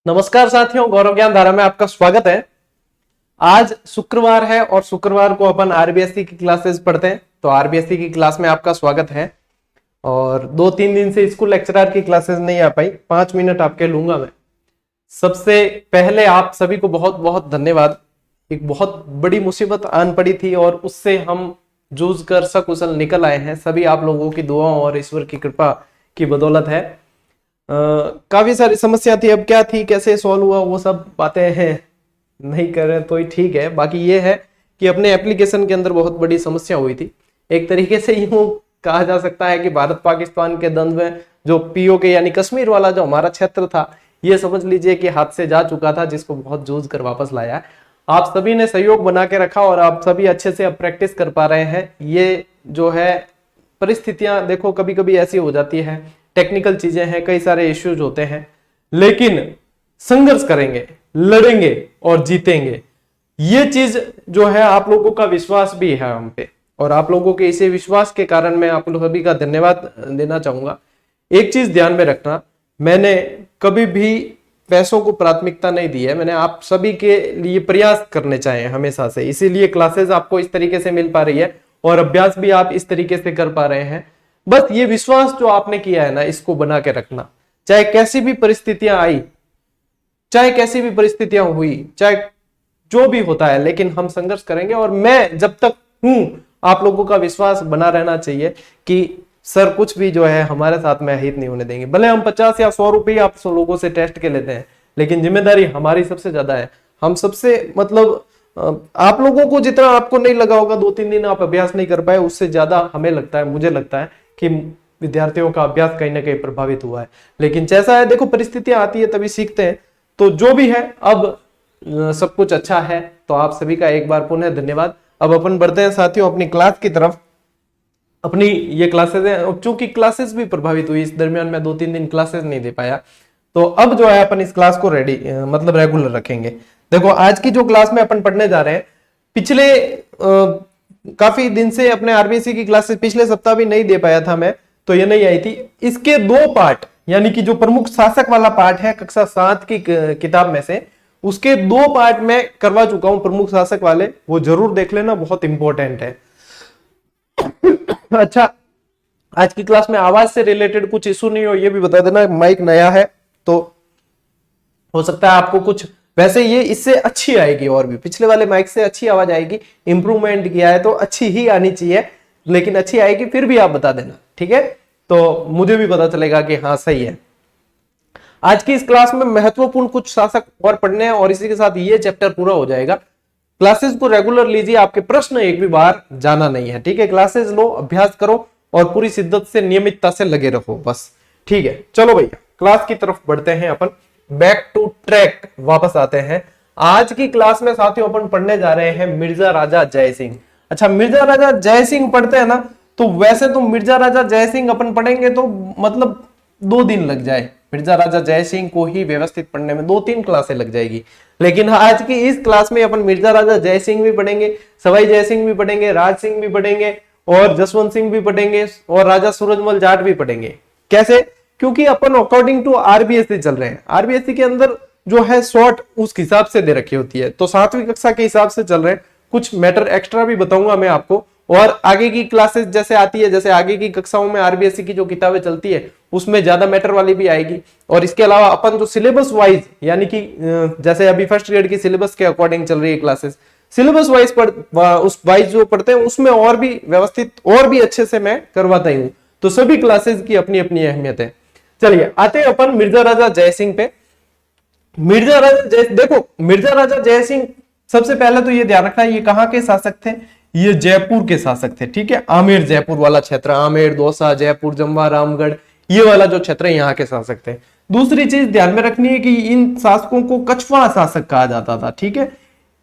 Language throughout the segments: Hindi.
नमस्कार साथियों, गौरव ज्ञान धारा में आपका स्वागत है। आज शुक्रवार है और शुक्रवार को अपन आरबीएससी की क्लासेस पढ़ते हैं। तो आरबीएससी की क्लास में आपका स्वागत है। और 2-3 दिन से स्कूल लेक्चरर की क्लासेस नहीं आ पाई, 5 मिनट आपके लूंगा मैं। सबसे पहले आप सभी को बहुत बहुत धन्यवाद। एक बहुत बड़ी मुसीबत आन पड़ी थी और उससे हम जूझ कर सकुशल निकल आए हैं। सभी आप लोगों की दुआओं और ईश्वर की कृपा की बदौलत है। काफी सारी समस्या थी, अब क्या थी, कैसे सॉल्व हुआ, वो सब बातें हैं नहीं कर रहे तो ही ठीक है। बाकी ये है कि अपने एप्लीकेशन के अंदर बहुत बड़ी समस्या हुई थी। एक तरीके से यूं कहा जा सकता है कि भारत पाकिस्तान के द्वंद्व में जो पीओके यानी कश्मीर वाला जो हमारा क्षेत्र था, ये समझ लीजिए कि हाथ से जा चुका था, जिसको बहुत जूझ कर वापस लाया। आप सभी ने सहयोग बना के रखा और आप सभी अच्छे से अब प्रैक्टिस कर पा रहे हैं। ये जो है परिस्थितियां देखो कभी कभी ऐसी हो जाती है, टेक्निकल चीजें हैं, कई सारे इश्यूज होते हैं, लेकिन संघर्ष करेंगे, लड़ेंगे और जीतेंगे। ये चीज जो है आप लोगों का विश्वास भी है हम पे, और आप लोगों के इसी विश्वास के कारण मैं आप लोग सभी का धन्यवाद देना चाहूंगा। एक चीज ध्यान में रखना, मैंने कभी भी पैसों को प्राथमिकता नहीं दी है। मैंने आप सभी के लिए प्रयास करने चाहे हमेशा से, इसीलिए क्लासेस आपको इस तरीके से मिल पा रही है और अभ्यास भी आप इस तरीके से कर पा रहे हैं। बस ये विश्वास जो आपने किया है ना, इसको बना के रखना। चाहे कैसी भी परिस्थितियां आई, चाहे कैसी भी परिस्थितियां हुई, चाहे जो भी होता है, लेकिन हम संघर्ष करेंगे। और मैं जब तक हूं, आप लोगों का विश्वास बना रहना चाहिए कि सर कुछ भी जो है हमारे साथ में हित नहीं होने देंगे। भले हम 50 या 100 रुपये आप लोगों से टेस्ट के लेते हैं, लेकिन जिम्मेदारी हमारी सबसे ज्यादा है। हम सबसे मतलब आप लोगों को जितना आपको नहीं लगा होगा, 2-3 दिन आप अभ्यास नहीं कर पाए, उससे ज्यादा हमें लगता है, मुझे लगता है कि विद्यार्थियों का अभ्यास कहीं ना कहीं प्रभावित हुआ है। लेकिन जैसा है, देखो परिस्थितियां आती है तभी सीखते हैं। तो जो भी है, अब सब कुछ अच्छा है। तो आप सभी का एक बार पुनः धन्यवाद। अब अपन बढ़ते हैं साथियों अपनी क्लास की तरफ। अपनी ये क्लासेस है, चूंकि क्लासेस भी प्रभावित हुई, इस दरमियान मैं 2-3 दिन क्लासेस नहीं दे पाया, तो अब जो है अपन इस क्लास को मतलब रेगुलर रखेंगे। देखो आज की जो क्लास में अपन पढ़ने जा रहे हैं, पिछले काफी दिन से अपने आरबीएससी की क्लासेस पिछले सप्ताह भी नहीं दे पाया था मैं, तो ये नहीं आई थी। इसके 2 पार्ट, यानी कि जो प्रमुख शासक वाला पार्ट है कक्षा 7 की किताब में से, उसके 2 पार्ट में करवा चुका हूं प्रमुख शासक वाले, वो जरूर देख लेना, बहुत इंपॉर्टेंट है। अच्छा, आज की क्लास में आवाज से रिलेटेड कुछ इशू नहीं हो ये भी बता देना। माइक नया है तो हो सकता है आपको कुछ, वैसे ये इससे अच्छी आएगी, और भी पिछले वाले माइक से अच्छी आवाज आएगी। इंप्रूवमेंट किया है तो अच्छी ही आनी चाहिए, लेकिन अच्छी आएगी फिर भी आप बता देना, ठीक है? तो मुझे भी पता चलेगा कि हाँ सही है। आज की इस क्लास में महत्वपूर्ण कुछ शासक और पढ़ने हैं और इसी के साथ ये चैप्टर पूरा हो जाएगा। क्लासेस को रेगुलर लीजिए, आपके प्रश्न एक भी बार जाना नहीं है, ठीक है? क्लासेस लो, अभ्यास करो और पूरी शिद्दत से नियमितता से लगे रहो, बस, ठीक है? चलो भैया क्लास की तरफ बढ़ते हैं अपन, बैक टू ट्रैक वापस आते हैं। आज की क्लास में साथियों अपन पढ़ने जा रहे हैं मिर्जा राजा जय सिंह। अच्छा, मिर्जा राजा जय सिंह पढ़ते हैं ना, तो वैसे तो मिर्जा राजा जय सिंह अपन पढ़ेंगे तो मतलब 2 दिन लग जाए। मिर्जा राजा जय सिंह को ही व्यवस्थित पढ़ने में 2-3 क्लासें लग जाएगी। लेकिन आज की इस क्लास में अपन मिर्जा राजा जय सिंह भी पढ़ेंगे, सवाई जय सिंह भी पढ़ेंगे, राज सिंह भी पढ़ेंगे और जसवंत सिंह भी पढ़ेंगे और राजा सूरजमल जाट भी पढ़ेंगे। कैसे? क्योंकि अपन अकॉर्डिंग टू आरबीएससी चल रहे हैं। आरबीएससी के अंदर जो है शॉर्ट उस हिसाब से दे रखी होती है, तो 7वीं कक्षा के हिसाब से चल रहे हैं। कुछ मैटर एक्स्ट्रा भी बताऊंगा मैं आपको, और आगे की क्लासेस जैसे आती है, जैसे आगे की कक्षाओं में आरबीएससी की जो किताबें चलती है उसमें ज्यादा मैटर वाली भी आएगी। और इसके अलावा अपन जो सिलेबस वाइज, यानी कि जैसे अभी फर्स्ट ग्रेड की सिलेबस के अकॉर्डिंग चल रही है क्लासेस, सिलेबस वाइज उस वाइज जो पढ़ते हैं उसमें और भी व्यवस्थित और भी अच्छे से मैं करवाता ही हूँ। तो सभी क्लासेस की अपनी अपनी अहमियत है। चलिए आते हैं अपन मिर्जा राजा जय सिंह पे। मिर्जा राजा जय, देखो मिर्जा राजा जय सिंह सबसे पहले तो ये ध्यान रखना, ये कहाँ के शासक थे? ये जयपुर के शासक थे, ठीक है? आमेर जयपुर वाला क्षेत्र, आमेर, दौसा, जयपुर, जम्वा, रामगढ़, ये वाला जो क्षेत्र है यहाँ के शासक थे। दूसरी चीज ध्यान में रखनी है कि इन शासकों को कछवा शासक कहा जाता था, ठीक है?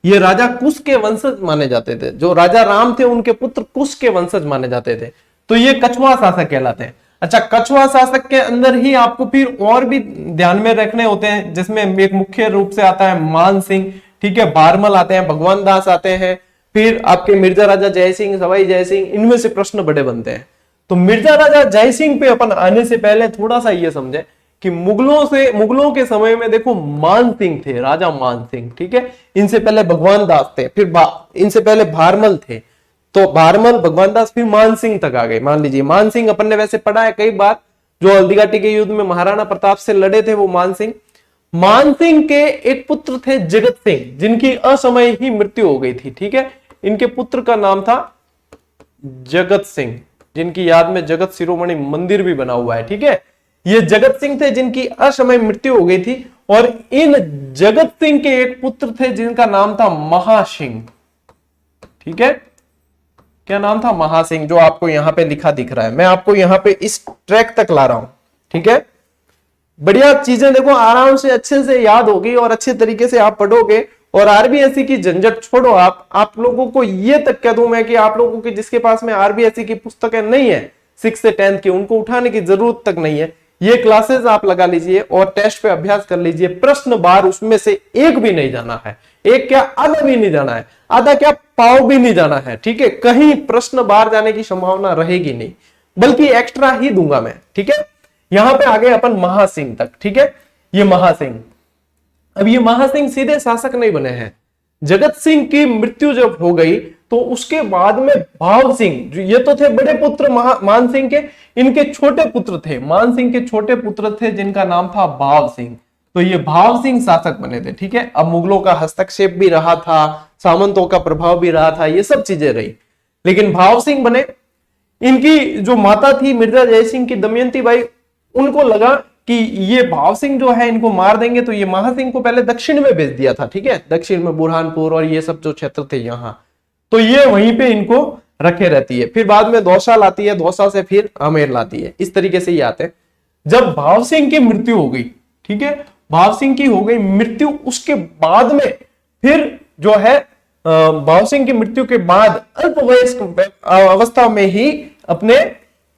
ये राजा कुश के वंशज माने जाते थे, जो राजा राम थे उनके पुत्र कुश के वंशज माने जाते थे, तो ये कछवा शासक कहलाते हैं। अच्छा, कछवा शासक के अंदर ही आपको फिर और भी ध्यान में रखने होते हैं, जिसमें एक मुख्य रूप से आता है मान सिंह, ठीक है? बारमल आते हैं, भगवान दास आते हैं, फिर आपके मिर्जा राजा जय सिंह, सवाई जय सिंह, इनमें से प्रश्न बड़े बनते हैं। तो मिर्जा राजा जय सिंह पे अपन आने से पहले थोड़ा सा ये समझे कि मुगलों के समय में देखो मान सिंह थे, राजा मान सिंह, ठीक है। इनसे पहले भगवान दास थे, फिर इनसे पहले भारमल थे, तो भारमल, भगवान दास, फिर मान सिंह तक आ गए। मान लीजिए मान सिंह अपन ने वैसे पढ़ा है कई बार, जो हल्दीघाटी के युद्ध में महाराणा प्रताप से लड़े थे वो मान सिंह। मान सिंह के एक पुत्र थे जगत सिंह, जिनकी असमय ही मृत्यु हो गई थी, ठीक है। इनके पुत्र का नाम था जगत सिंह, जिनकी याद में जगत शिरोमणि मंदिर भी बना हुआ है, ठीक है। ये जगत सिंह थे जिनकी असमय मृत्यु हो गई थी, और इन जगत सिंह के एक पुत्र थे जिनका नाम था महासिंह, ठीक है। क्या नाम था? महासिंह, जो आपको यहां पे लिखा दिख रहा है। मैं आपको यहां पे इस ट्रैक तक ला रहा हूं, ठीक है। बढ़िया चीजें देखो, आराम से अच्छे से याद होगी और अच्छे तरीके से आप पढ़ोगे, और आरबीएससी की झंझट छोड़ो। आप लोगों को ये तक कह दूं मैं कि आप लोगों की जिसके पास में आरबीएससी की पुस्तकें नहीं है 6 से 10 की, उनको उठाने की जरूरत तक नहीं है। ये क्लासेस आप लगा लीजिए और टेस्ट पे अभ्यास कर लीजिए। प्रश्न बार उसमें से एक भी नहीं जाना है, एक क्या आधा भी नहीं जाना है, आधा क्या पाव भी नहीं जाना है, ठीक है। कहीं प्रश्न बार जाने की संभावना रहेगी नहीं, बल्कि एक्स्ट्रा ही दूंगा मैं, ठीक है। यहां पे आगे अपन महासिंह तक, ठीक है। ये महासिंह, अब ये महासिंह सीधे शासक नहीं बने हैं। जगत सिंह की मृत्यु जब हो गई तो उसके बाद में भाव सिंह, ये तो थे बड़े पुत्र मान सिंह के, इनके छोटे पुत्र थे, मान सिंह के छोटे पुत्र थे जिनका नाम था भाव सिंह। तो ये भाव सिंह शासक बने थे, ठीक है। अब मुगलों का हस्तक्षेप भी रहा था, सामंतों का प्रभाव भी रहा था, ये सब चीजें रही, लेकिन भाव सिंह बने। इनकी जो माता थी मिर्जा जयसिंह की दमयंती बाई, उनको लगा कि ये भाव सिंह जो है इनको मार देंगे, तो ये महासिंह को पहले दक्षिण में भेज दिया था, ठीक है। दक्षिण में बुरहानपुर और ये सब जो क्षेत्र थे यहाँ, तो ये वहीं पे इनको रखे रहती है। फिर बाद में दौसा लाती है, दौसा से फिर आमेर लाती है, इस तरीके से ये आते हैं। जब भाव सिंह की मृत्यु हो गई, ठीक है, भाव सिंह की हो गई मृत्यु, उसके बाद में फिर जो है भाव सिंह की मृत्यु के बाद अल्पवयस्क अवस्था में ही अपने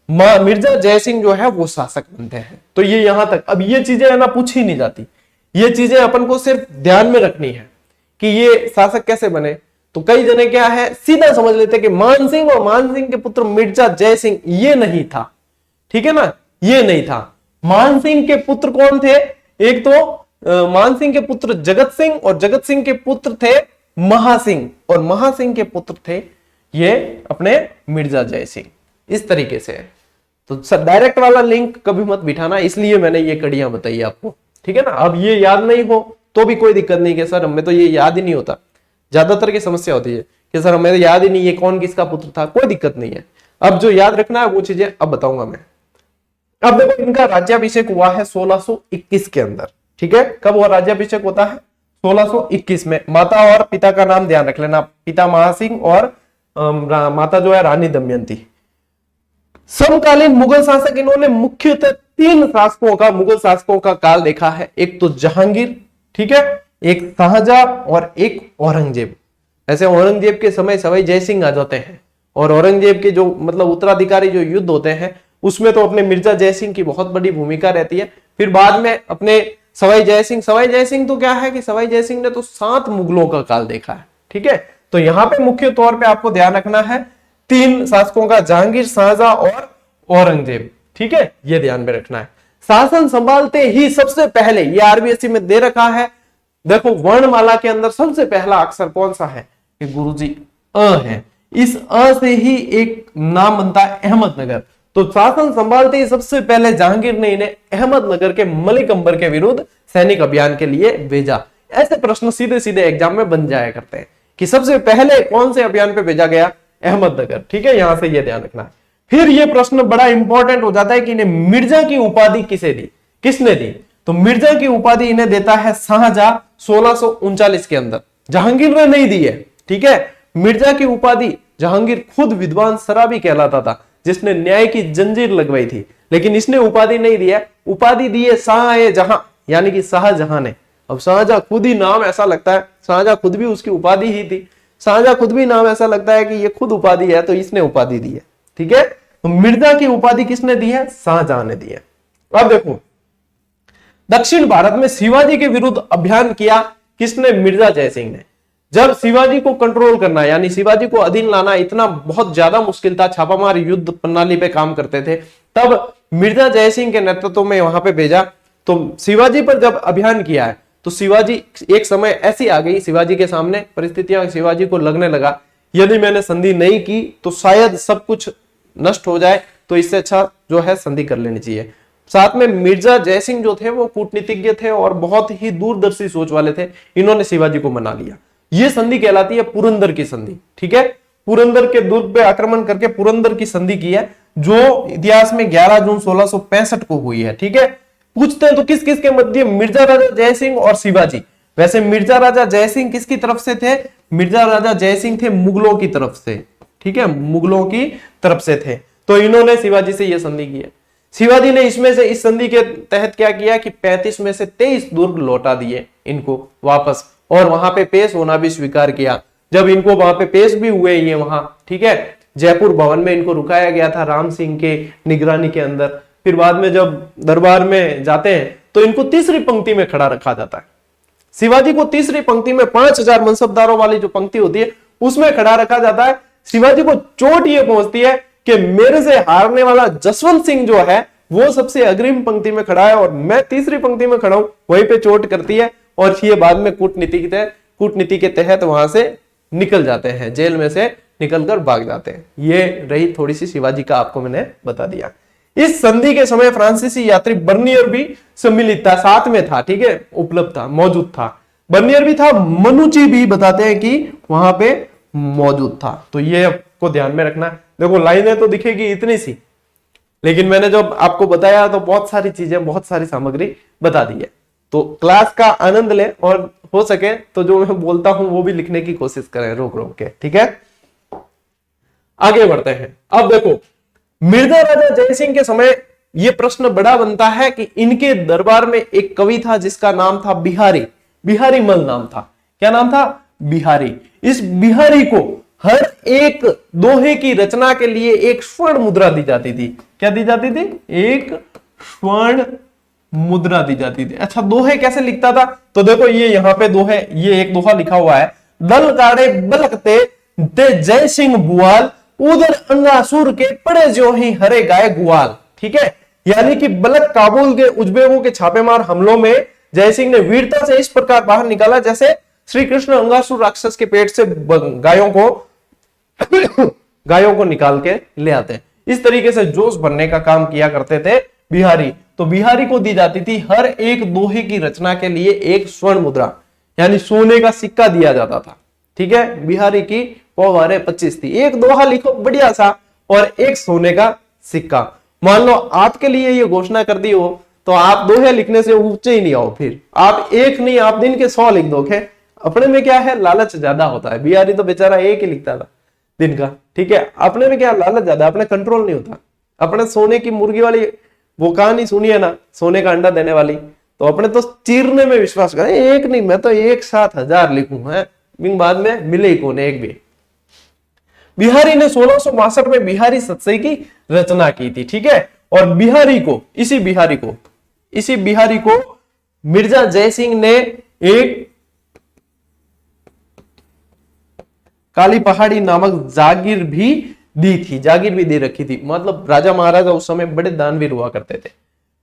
मिर्जा जयसिंह जो है वो शासक बनते हैं। तो ये यहां तक। अब ये चीजें है ना पूछी नहीं जाती, ये चीजें अपन को सिर्फ ध्यान में रखनी है कि ये शासक कैसे बने। तो कई जने क्या है सीधा समझ लेते कि मान सिंह और मान सिंह के पुत्र मिर्जा जयसिंह, ये नहीं था, ठीक है ना, ये नहीं था। मान सिंह के पुत्र कौन थे? एक तो मान सिंह के पुत्र जगत सिंह, और जगत सिंह के पुत्र थे महासिंह, और महासिंह के पुत्र थे ये अपने मिर्जा जयसिंह। इस तरीके से है। तो डायरेक्ट वाला लिंक कभी मत बिठाना, इसलिए मैंने ये कड़ियां बताई आपको, ठीक है ना। अब ये याद नहीं हो तो भी कोई दिक्कत नहीं कि सर हमें तो ये याद ही नहीं होता। ज्यादातर की समस्या होती है कि सर हमें याद ही नहीं है कौन किसका पुत्र था। कोई दिक्कत नहीं है, अब जो याद रखना है वो चीजें अब बताऊंगा मैं। अब देखो इनका राज्याभिषेक हुआ है 1621 के अंदर, ठीक है। कब हुआ राज्याभिषेक? होता है 1621 में। माता और पिता का नाम ध्यान रख लेना, पिता महासिंह और माता जो है रानी दमयंती। समकालीन मुगल शासक, इन्होंने मुख्यतः 3 शासकों का, मुगल शासकों का काल देखा है। एक तो जहांगीर, ठीक है, एक शाहजहां और एक औरंगजेब। ऐसे औरंगजेब के समय सवाई जयसिंह आ जाते हैं, और औरंगजेब के जो मतलब उत्तराधिकारी जो युद्ध होते हैं उसमें तो अपने मिर्जा जयसिंह की बहुत बड़ी भूमिका रहती है। फिर बाद में अपने सवाई जयसिंह तो क्या है कि सवाई जयसिंह ने तो 7 मुगलों का काल देखा है, ठीक है। तो यहां पे मुख्य तौर पे आपको ध्यान रखना है 3 शासकों का, जहांगीर, शाहजहां और औरंगजेब, ठीक है, ये ध्यान में रखना है। शासन संभालते ही सबसे पहले, ये आरबीएससी में दे रखा है, देखो वर्णमाला के अंदर सबसे पहला अक्षर कौन सा है कि गुरुजी अ है। इस अ से ही एक नाम बनता है अहमदनगर। तो शासन संभालते ही सबसे पहले जहांगीर ने इन्हें अहमदनगर के मलिक अंबर के विरुद्ध सैनिक अभियान के लिए भेजा। ऐसे प्रश्न सीधे सीधे एग्जाम में बन जाया करते हैं कि सबसे पहले कौन से अभियान पे भेजा गया? अहमदनगर, ठीक है, यहां से ये ध्यान रखना है। फिर ये प्रश्न बड़ा इंपॉर्टेंट हो जाता है कि इन्हें मिर्जा की उपाधि किसे दी, किसने दी? तो मिर्जा की उपाधि इन्हें देता है शाहजहां 1639 के अंदर। जहांगीर ने नहीं दी है, ठीक है। मिर्जा की उपाधि, जहांगीर खुद विद्वान शराबी कहलाता था जिसने न्याय की जंजीर लगवाई थी, लेकिन इसने उपाधि नहीं दी है। उपाधि दी है शाहजहां, यानी कि शाहजहां ने। अब शाहजहां खुद ही नाम ऐसा लगता है, शाहजहां खुद भी उसकी उपाधि ही थी। शाहजहां खुद भी नाम ऐसा लगता है कि ये खुद उपाधि है, तो इसने उपाधि दी है, ठीक है। तो मिर्जा की उपाधि किसने दी है? शाहजहां ने दी है। अब देखो दक्षिण भारत में शिवाजी के विरुद्ध अभियान किया किसने? मिर्जा जयसिंह ने। जब शिवाजी को कंट्रोल करना, यानी शिवाजी को अधीन लाना इतना बहुत ज्यादा मुश्किल था, छापामार युद्ध प्रणाली पे काम करते थे, तब मिर्जा जयसिंह के नेतृत्व में वहां पे भेजा। तो शिवाजी पर जब अभियान किया है तो शिवाजी, एक समय ऐसी आ गई शिवाजी के सामने परिस्थितियां, शिवाजी को लगने लगा यदि मैंने संधि नहीं की तो शायद सब कुछ नष्ट हो जाए, तो इससे अच्छा जो है संधि कर लेनी चाहिए। साथ में मिर्जा जयसिंह जो थे वो कूटनीतिज्ञ थे और बहुत ही दूरदर्शी सोच वाले थे, इन्होंने शिवाजी को मना लिया। यह संधि कहलाती है पुरंदर की संधि। ठीक है, पुरंदर के दुर्ग पे आक्रमण करके पुरंदर की संधि की है, जो इतिहास में 11 जून 1665 को हुई है। ठीक है, पूछते हैं तो किस किस के मध्य? मिर्जा राजा जयसिंह और शिवाजी। वैसे मिर्जा राजा जयसिंह किसकी तरफ से थे? मिर्जा राजा जयसिंह थे मुगलों की तरफ से। ठीक है, मुगलों की तरफ से थे, तो इन्होंने शिवाजी से यह संधि की है। शिवाजी ने इसमें से, इस संधि के तहत क्या किया कि 35 में से 23 दुर्ग लौटा दिए इनको वापस, और वहां पे पेश होना भी स्वीकार किया। जब इनको वहां पे पेश भी हुए ये वहां, ठीक है, जयपुर भवन में इनको रुकाया गया था राम सिंह के निगरानी के अंदर। फिर बाद में जब दरबार में जाते हैं तो इनको तीसरी पंक्ति में खड़ा रखा जाता है। शिवाजी को तीसरी पंक्ति में 5000 मनसबदारों वाली जो पंक्ति होती है उसमें खड़ा रखा जाता है। शिवाजी को चोट ये पहुंचती है कि मेरे से हारने वाला जसवंत सिंह जो है वो सबसे अग्रिम पंक्ति में खड़ा है और मैं तीसरी पंक्ति में खड़ा हूं, वहीं पे चोट करती है और ये बाद में कूटनीति के तहत वहां से निकल जाते हैं, जेल में से निकलकर भाग जाते हैं। ये रही थोड़ी सी शिवाजी का, आपको मैंने बता दिया। इस संधि के समय फ्रांसीसी यात्री बर्नियर भी सम्मिलित था, साथ में था। ठीक है, उपलब्ध था, मौजूद था। बर्नियर भी था, मनुची भी बताते हैं कि वहां पे मौजूद था। तो ये आपको ध्यान में रखना। देखो लाइनें तो दिखेगी इतनी सी, लेकिन मैंने जब आपको बताया तो बहुत सारी चीजें, बहुत सारी सामग्री बता दी है। तो क्लास का आनंद लें और हो सके तो जो मैं बोलता हूं वो भी लिखने की कोशिश करें रोक रोक के। ठीक है, आगे बढ़ते हैं। अब देखो मिर्जा राजा जयसिंह के समय यह प्रश्न बड़ा बनता है कि इनके दरबार में एक कवि था जिसका नाम था बिहारी, बिहारी मल नाम था। क्या नाम था? बिहारी। इस बिहारी को हर एक दोहे की रचना के लिए एक स्वर्ण मुद्रा दी जाती थी। क्या दी जाती थी? एक स्वर्ण मुद्रा दी जाती थी। अच्छा, दोहे कैसे लिखता था? तो देखो ये यहाँ पे दोहे, ये एक दोहा लिखा हुआ है, दल काड़े बलकते दे जय सिंह बुआल, उधर अंगासुर के पड़े जो ही हरे गाय गुआल। ठीक है, यानी कि बलक काबुल के उजबेगों के छापेमार हमलों में जयसिंह ने वीरता से इस प्रकार बाहर निकाला जैसे श्री कृष्ण अंगासुर राक्षस के पेट से गायों को निकाल के ले आते हैं। इस तरीके से जोश भरने का काम किया करते थे बिहारी। तो बिहारी को दी जाती थी हर एक दोहे की रचना के लिए एक स्वर्ण मुद्रा, यानी सोने का सिक्का दिया जाता था। ठीक है, बिहारी की पौवारे 25 थी। एक दोहा लिखो बढ़िया सा और एक सोने का सिक्का। मान लो आपके लिए ये घोषणा कर दी हो तो आप दोहे लिखने से ऊंचे ही नहीं आओ, फिर आप एक नहीं, आप दिन के 100 लिख दोगे। अपने में क्या है, लालच ज्यादा होता है। बिहारी तो बेचारा एक ही लिखता था दिन का। ठीक है, अपने में क्या लालच ज्यादा, अपने कंट्रोल नहीं होता। अपने सोने की मुर्गी वाली वो कहानी सुनिए ना, सोने का अंडा देने वाली, तो अपने तो चीरने में विश्वास करें, एक नहीं मैं तो एक साथ 1000 लिखूं है, बाद में मिले ही कौन एक भी। बिहारी ने 1662 में बिहारी सत्सई की रचना की थी। ठीक है, और इसी बिहारी को मिर्जा जयसिंह ने एक काली पहाड़ी नामक जागीर भी दी थी, जागीर भी दे रखी थी। मतलब राजा महाराजा उस समय बड़े दानवीर हुआ करते थे।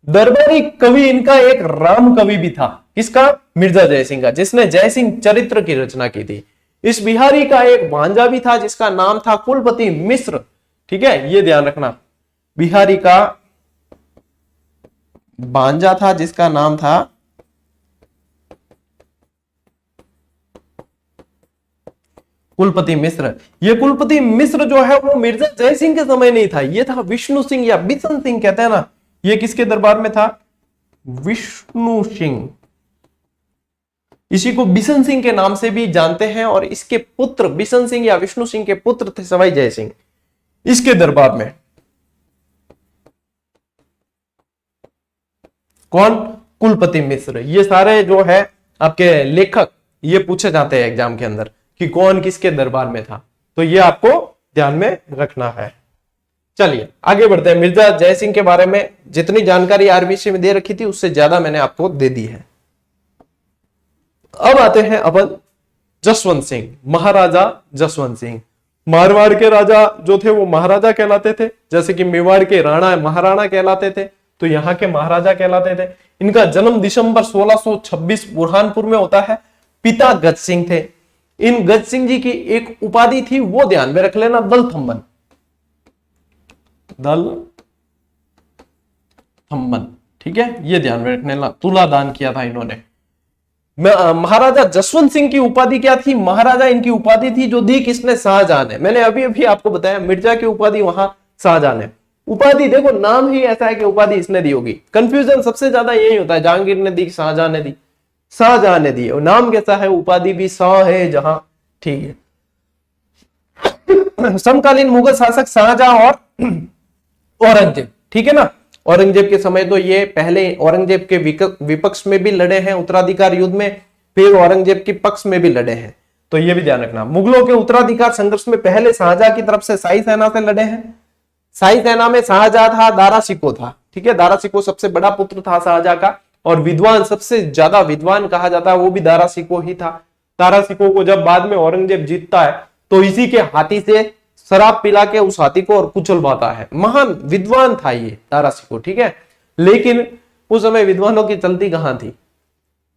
दरबारी कवि इनका एक राम कवि भी था। किसका? मिर्जा जयसिंह का, जिसने जयसिंह चरित्र की रचना की थी। इस बिहारी का एक भांजा भी था जिसका नाम था कुलपति मिश्र। ठीक है, ये ध्यान रखना, बिहारी का भांजा था जिसका नाम था कुलपति मिश्र। ये कुलपति मिश्र जो है वो मिर्जा जयसिंह के समय नहीं था, ये था विष्णु सिंह या बिशन सिंह कहते हैं ना। ये किसके दरबार में था? विष्णु सिंह। इसी को बिशन सिंह के नाम से भी जानते हैं और इसके पुत्र बिशन सिंह या विष्णु सिंह के पुत्र थे सवाई जय सिंह, इसके दरबार में। कौन? कुलपति मिश्र। ये सारे जो है आपके लेखक ये पूछे जाते हैं एग्जाम के अंदर कि कौन किसके दरबार में था, तो ये आपको ध्यान में रखना है। चलिए आगे बढ़ते हैं। मिर्जा जयसिंह के बारे में जितनी जानकारी आरबीसी में दे रखी थी उससे ज्यादा मैंने आपको दे दी है। अब आते हैं अपन जसवंत सिंह, महाराजा जसवंत सिंह। मारवाड़ के राजा जो थे वो महाराजा कहलाते थे, जैसे कि मेवाड़ के राणा महाराणा कहलाते थे। तो यहाँ के महाराजा कहलाते थे। इनका जन्म दिसंबर 1626 बुरहानपुर में होता है। पिता गज सिंह थे। इन गज सिंह जी की एक उपाधि थी, वो ध्यान में रख लेना, दल थम्बन। दल थम्बन, ठीक है, ये ध्यान में रखने ला। तुला दान किया था इन्होंने। महाराजा जसवंत सिंह की उपाधि क्या थी? महाराजा इनकी उपाधि थी, जो दी किसने? शाहजहां ने। मैंने अभी अभी आपको बताया मिर्जा की उपाधि वहां शाहजहां ने। उपाधि देखो, नाम ही ऐसा है कि उपाधि इसने दी होगी। कंफ्यूजन सबसे ज्यादा यही होता है, जहांगीर ने दी, शाहजहां ने दी। शाहजहां ने दी, और नाम कैसा है? उपाधि भी शाह है जहां, ठीक है। समकालीन मुगल शासक शाहजहां और औरंगजेब, ठीक है ना। औरंगजेब के समय तो ये पहले औरंगजेब के विपक्ष में भी लड़े हैं उत्तराधिकार युद्ध में, फिर औरंगजेब के पक्ष में भी लड़े हैं, तो ये भी ध्यान रखना। मुगलों के उत्तराधिकार संघर्ष में पहले शाहजहां की तरफ से शाही सेना से लड़े हैं। शाही सेना में शाहजहां था, दारा शिकोह था, ठीक है। दारा शिकोह सबसे बड़ा पुत्र था शाहजहां का, और विद्वान, सबसे ज्यादा विद्वान कहा जाता है वो भी दारा शिकोह ही था। दारा शिकोह को जब बाद में औरंगजेब जीतता है तो इसी के हाथी से शराब पिला के उस हाथी को और कुचलवाता है। महान विद्वान था ये दारा शिकोह, ठीक है। लेकिन उस समय विद्वानों की चलती कहां थी?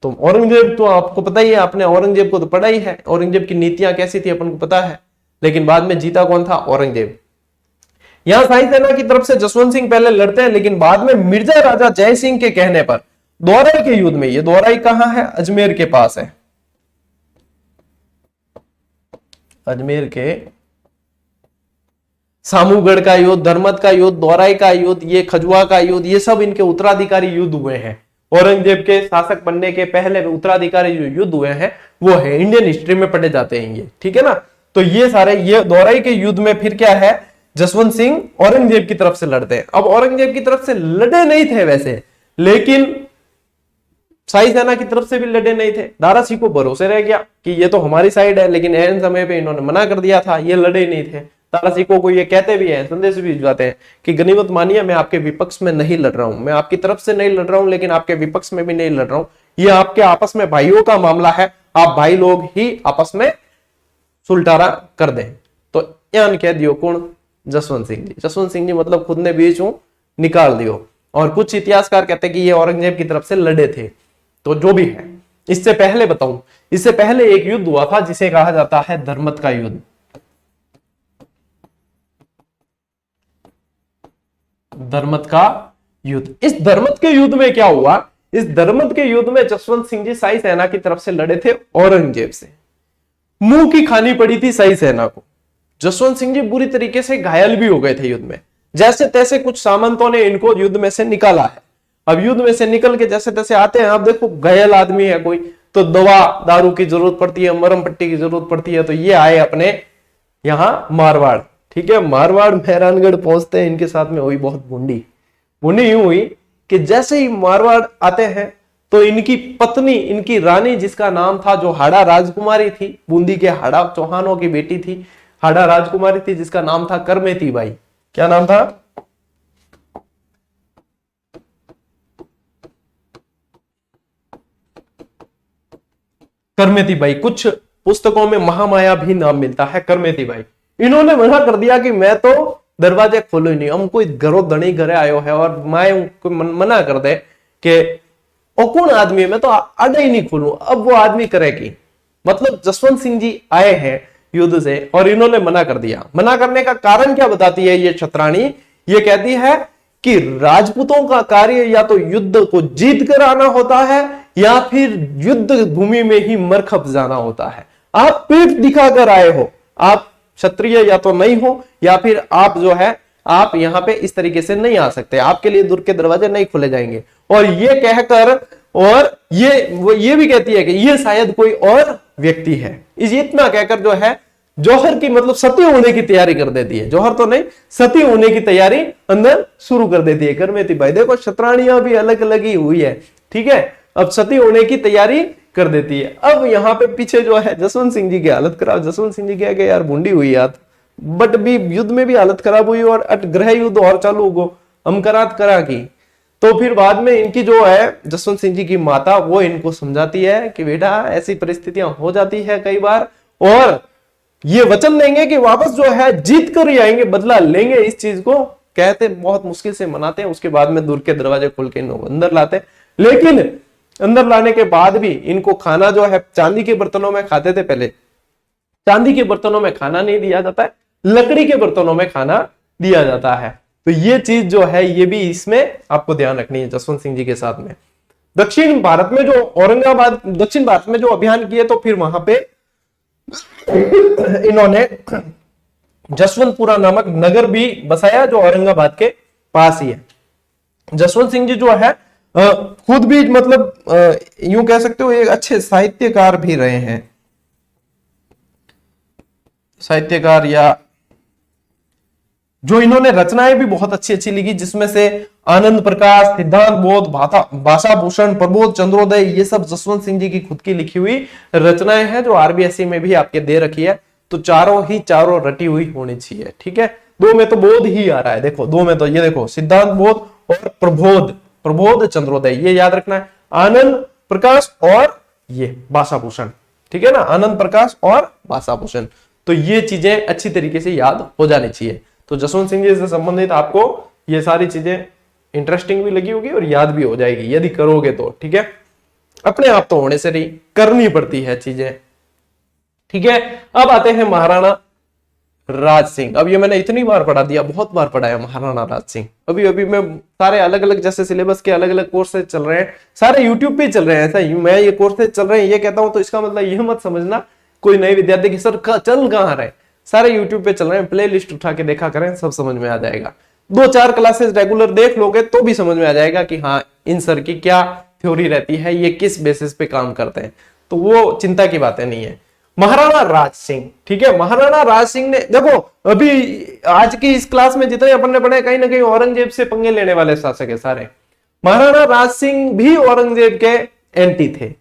तो औरंगजेब तो आपको पता ही है, आपने औरंगजेब को तो पढ़ा ही है, औरंगजेब की नीतियां कैसी थी अपन को पता है। लेकिन बाद में जीता कौन था? औरंगजेब। यहां शाही सेना की तरफ से जसवंत सिंह पहले लड़ते हैं, लेकिन बाद में मिर्जा राजा जय सिंह के कहने पर दोराई के युद्ध में, ये दोराई कहां है? अजमेर के पास है। अजमेर के सामूगढ़ का युद्ध, धर्मत का युद्ध, दोराई का युद्ध, ये खजुआ का युद्ध, ये सब इनके उत्तराधिकारी युद्ध हुए हैं। औरंगजेब के शासक बनने के पहले उत्तराधिकारी जो युद्ध हुए हैं वो है, इंडियन हिस्ट्री में पढ़े जाते हैं ये, ठीक है ना। तो ये सारे, ये दोराई के युद्ध में फिर क्या है? जसवंत सिंह औरंगजेब की तरफ से लड़ते हैं। अब औरंगजेब की तरफ से लड़े नहीं थे वैसे, लेकिन शाही सेना की तरफ से भी लड़े नहीं थे। दारा सिंह को भरोसे रह गया कि ये तो हमारी साइड है, लेकिन एन समय पे इन्होंने मना कर दिया था, ये लड़े नहीं थे। दारा सिंह को ये कहते भी हैं, संदेश भी भिजवाते हैं कि गनीमत मानिए, मैं आपके विपक्ष में नहीं लड़ रहा हूं, मैं आपकी तरफ से नहीं लड़ रहा हूं, लेकिन आपके विपक्ष में भी नहीं लड़ रहा हूं। ये आपके आपस में भाइयों का मामला है, आप भाई लोग ही आपस में सुलटारा कर दें। तो यान कह दियो कौन? जसवंत सिंह जी। जसवंत सिंह जी मतलब खुद ने बीच निकाल दियो। और कुछ इतिहासकार कहते हैं कि ये औरंगजेब की तरफ से लड़े थे। तो जो भी है, इससे पहले बताऊं, इससे पहले एक युद्ध हुआ था जिसे कहा जाता है धर्मत का युद्ध। धर्मत का युद्ध। इस धर्मत के युद्ध में क्या हुआ? इस धर्मत के युद्ध में जसवंत सिंह जी शाही सेना की तरफ से लड़े थे औरंगजेब से। मुंह की खानी पड़ी थी शाही सेना को। जसवंत सिंह जी बुरी तरीके से घायल भी हो गए थे युद्ध में। जैसे तैसे कुछ सामंतों ने इनको युद्ध में से निकाला है। अब युद्ध में से निकल के जैसे तैसे आते हैं। अब देखो घायल आदमी है कोई, तो दवा दारू की जरूरत पड़ती है, मरम पट्टी की जरूरत पड़ती है। तो ये आए अपने यहां मारवाड़, ठीक है। मारवाड़ मेहरानगढ़ पहुंचते हैं, इनके साथ में हुई बहुत बूंदी यूं हुई कि जैसे ही मारवाड़ आते हैं तो इनकी पत्नी, इनकी रानी, जिसका नाम था, जो हाड़ा राजकुमारी थी, बूंदी के हाड़ा चौहानों की बेटी थी, हाड़ा राजकुमारी थी, जिसका नाम था करमेती बाई। क्या नाम था? करमेती बाई। कुछ पुस्तकों में महामाया भी नाम मिलता है करमेती बाई। इन्होंने मना कर दिया कि मैं तो दरवाजे खोलो ही नहीं, हम कोई घरों धनी घरे आयो है और मैं मना कर दे कि और कौन आदमी है, मैं तो आडा ही नहीं खोलूं। अब वो आदमी करे कि मतलब जसवंत सिंह जी आए हैं युद्ध से और इन्होंने मना कर दिया। मना करने का कारण क्या बताती है ये छत्राणी? ये कहती है कि राजपूतों का कार्य या तो युद्ध को जीत कर आना होता है या फिर युद्ध भूमि में ही मरखप जाना होता है। आप पीठ दिखाकर आए हो, आप क्षत्रिय या तो नहीं हो या फिर आप जो है आप यहां पे इस तरीके से नहीं आ सकते, आपके लिए दूर के दरवाजे नहीं खोले जाएंगे। और ये कहकर और ये भी कहती है कि ये शायद कोई और व्यक्ति है। इस इतना कहकर जो है जौहर की मतलब सती होने की तैयारी कर देती है। जौहर तो नहीं, सती होने की तैयारी अंदर शुरू कर देती है करमेती बाई। देखो छत्राणियां भी अलग अलग ही हुई है, ठीक है। अब सती होने की तैयारी कर देती है। अब यहाँ पे पीछे जो है जसवंत सिंह जी की हालत खराब। जसवंत सिंह जी कह गए यार बूंदी हुई यार, बट भी युद्ध में भी हालत खराब हुई और गृह युद्ध और चालू हो, हम करा की। तो फिर बाद में इनकी जो है जसवंत सिंह जी की माता, वो इनको समझाती है कि बेटा ऐसी परिस्थितियां हो जाती है कई बार, और ये वचन देंगे कि वापस जो है जीत कर ही आएंगे, बदला लेंगे इस चीज को, कहते बहुत मुश्किल से मनाते हैं, उसके बाद में दूर के दरवाजे खोल के इनको अंदर लाते हैं। लेकिन अंदर लाने के बाद भी इनको खाना जो है चांदी के बर्तनों में खाते थे पहले। चांदी के बर्तनों में खाना नहीं दिया जाता है, लकड़ी के बर्तनों में खाना दिया जाता है। तो ये चीज जो है ये भी इसमें आपको ध्यान रखनी है जसवंत सिंह जी के साथ में। दक्षिण भारत में जो औरंगाबाद, दक्षिण भारत में जो अभियान किए तो फिर वहां पे इन्होंने जसवंतपुरा नामक नगर भी बसाया जो औरंगाबाद के पास ही है। जसवंत सिंह जी जो है खुद भी मतलब यूं कह सकते हो एक अच्छे साहित्यकार भी रहे हैं, साहित्यकार, या जो इन्होंने रचनाएं भी बहुत अच्छी अच्छी लिखी, जिसमें से आनंद प्रकाश, सिद्धांत बोध, भाषा भूषण, प्रबोध, चंद्रोदय, ये सब जसवंत सिंह जी की खुद की लिखी हुई रचनाएं हैं जो आरबीएससी में भी आपके दे रखी है। तो चारों रटी हुई होनी चाहिए, ठीक है। दो में तो बोध ही आ रहा है, देखो दो में तो ये देखो सिद्धांत बोध और प्रबोध चंद्रोदय, ये याद रखना है। आनंद प्रकाश और ये भाषा भूषण, ठीक है ना, आनंद प्रकाश और भाषा भूषण। तो ये चीजें अच्छी तरीके से याद हो जानी चाहिए। तो जसवंत सिंह जी से संबंधित आपको ये सारी चीजें इंटरेस्टिंग भी लगी होगी और याद भी हो जाएगी यदि करोगे तो, ठीक है। अपने आप तो होने से नहीं, करनी पड़ती है चीजें, ठीक है। अब आते हैं महाराणा राज सिंह। अब ये मैंने इतनी बार पढ़ा दिया, बहुत बार पढ़ा है महाराणा राज सिंह। अभी अभी मैं सारे अलग अलग जैसे सिलेबस के अलग अलग कोर्सेज चल रहे हैं, सारे यूट्यूब पे चल रहे हैं। ऐसा मैं ये कोर्सेज चल रहे हैं ये कहता हूं तो इसका मतलब ये मत समझना कोई नए विद्यार्थी की सर चल कहां रहे, सारे यूट्यूब पे चल रहे हैं। प्ले लिस्ट उठा के देखा करें, सब समझ में आ जाएगा। 2-4 क्लासेस रेगुलर देख लोगे तो भी समझ में आ जाएगा कि हाँ इन सर की क्या थ्योरी रहती है, ये किस बेसिस पे काम करते हैं। तो वो चिंता की बातें नहीं है। महाराणा राज सिंह, ठीक है। महाराणा राज सिंह ने देखो अभी आज की इस क्लास में जितने अपन ने पढ़े कहीं ना कहीं औरंगजेब से पंगे लेने वाले शासक है सारे। महाराणा राज सिंह भी औरंगजेब के एंटी थे।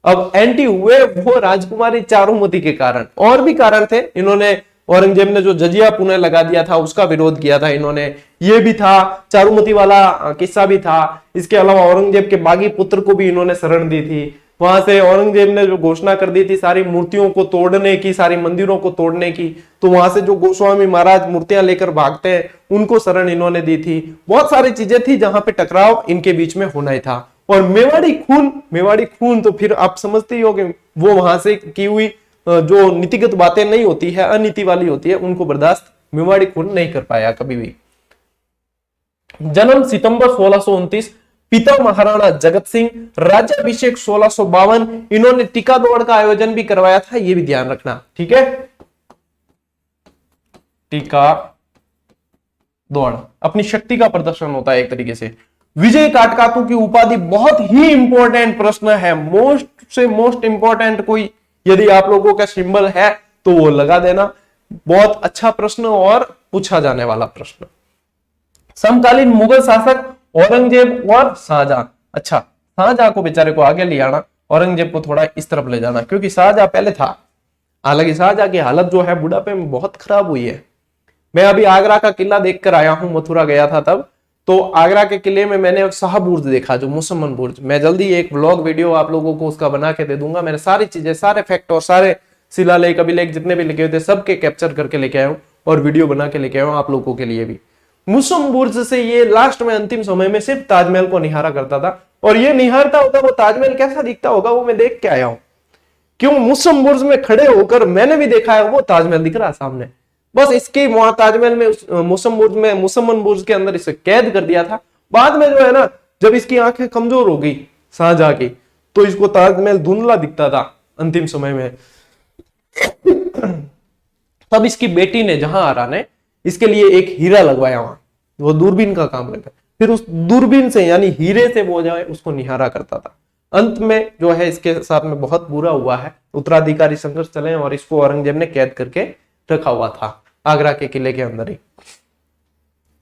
अब एंटी हुए वो राजकुमारी चारुमती के कारण, और भी कारण थे। इन्होंने औरंगजेब ने जो जजिया पुनः लगा दिया था उसका विरोध किया था इन्होंने, ये भी था, चारुमती वाला किस्सा भी था। इसके अलावा औरंगजेब के बागी पुत्र को भी इन्होंने शरण दी थी। वहां से औरंगजेब ने जो घोषणा कर दी थी सारी मूर्तियों को तोड़ने की, सारी मंदिरों को तोड़ने की, तो वहां से जो गोस्वामी महाराज मूर्तियां लेकर भागते हैं उनको शरण इन्होंने दी थी। बहुत सारी चीजें थी जहां पे टकराव इनके बीच में होना ही था। और मेवाड़ी खून तो फिर आप समझते ही हो कि वो वहां से की हुई जो नीतिगत बातें नहीं होती है, अनीति वाली होती है, उनको बर्दाश्त मेवाड़ी खून नहीं कर पाया कभी भी। जन्म सितंबर 1629, पिता महाराणा जगत सिंह, राज्याभिषेक 1652। इन्होंने टीका दौड़ का आयोजन भी करवाया था, ये भी ध्यान रखना, ठीक है। टीका दौड़ अपनी शक्ति का प्रदर्शन होता है एक तरीके से। विजय काटकातु की उपाधि बहुत ही इंपॉर्टेंट प्रश्न है, मोस्ट इंपॉर्टेंट कोई यदि आप लोगों का सिंबल है तो वो लगा देना। बहुत अच्छा प्रश्न और पूछा जाने वाला प्रश्न। समकालीन मुगल शासक औरंगजेब और शाहजहां। अच्छा, शाहजहां को बेचारे को आगे ले आना, औरंगजेब को थोड़ा इस तरफ ले जाना, क्योंकि शाहजहां पहले था। हालांकि शाहजहां की हालत जो है बुढ़ापे में बहुत खराब हुई है। मैं अभी आगरा का किला देखकर आया हूं, मथुरा गया था तब, तो आगरा के किले में मैंने शाह बुर्ज देखा, जो मुसम्मन बुर्ज। मैं जल्दी एक व्लॉग वीडियो आप लोगों को उसका बना के दे दूंगा। मैंने सारी चीजें, सारे फैक्ट और सारे शिलालेख अभिलेख जितने भी लिखे हुए थे सबके कैप्चर करके लेके आया हूं और वीडियो बना के लेके आया हूं आप लोगों के लिए भी। मुसम्मन बुर्ज से ये लास्ट में अंतिम समय में सिर्फ ताजमहल को निहारा करता था, और ये निहारता होता वो ताजमहल कैसा दिखता होगा वो मैं देख के आया हूं। क्यों, मुसम्मन बुर्ज में खड़े होकर मैंने भी देखा है वो ताजमहल दिख रहा है सामने। बस इसके वहां ताजमहल में मुसम्मन बुर्ज के अंदर इसे कैद कर दिया था। बाद में जो है ना, जब इसकी आंखें कमजोर हो गई शाहजहां की, तो इसको ताजमहल धुंधला दिखता था अंतिम समय में। तब इसकी बेटी ने, जहां आरा ने, इसके लिए एक हीरा लगवाया वहां, वो दूरबीन का काम लगा। फिर उस दूरबीन से यानी हीरे से वो जो है उसको निहारा करता था। अंत में जो है इसके साथ में बहुत बुरा हुआ है, उत्तराधिकारी संघर्ष चले और इसको औरंगजेब ने कैद करके रखा हुआ था आगरा के किले के अंदर ही।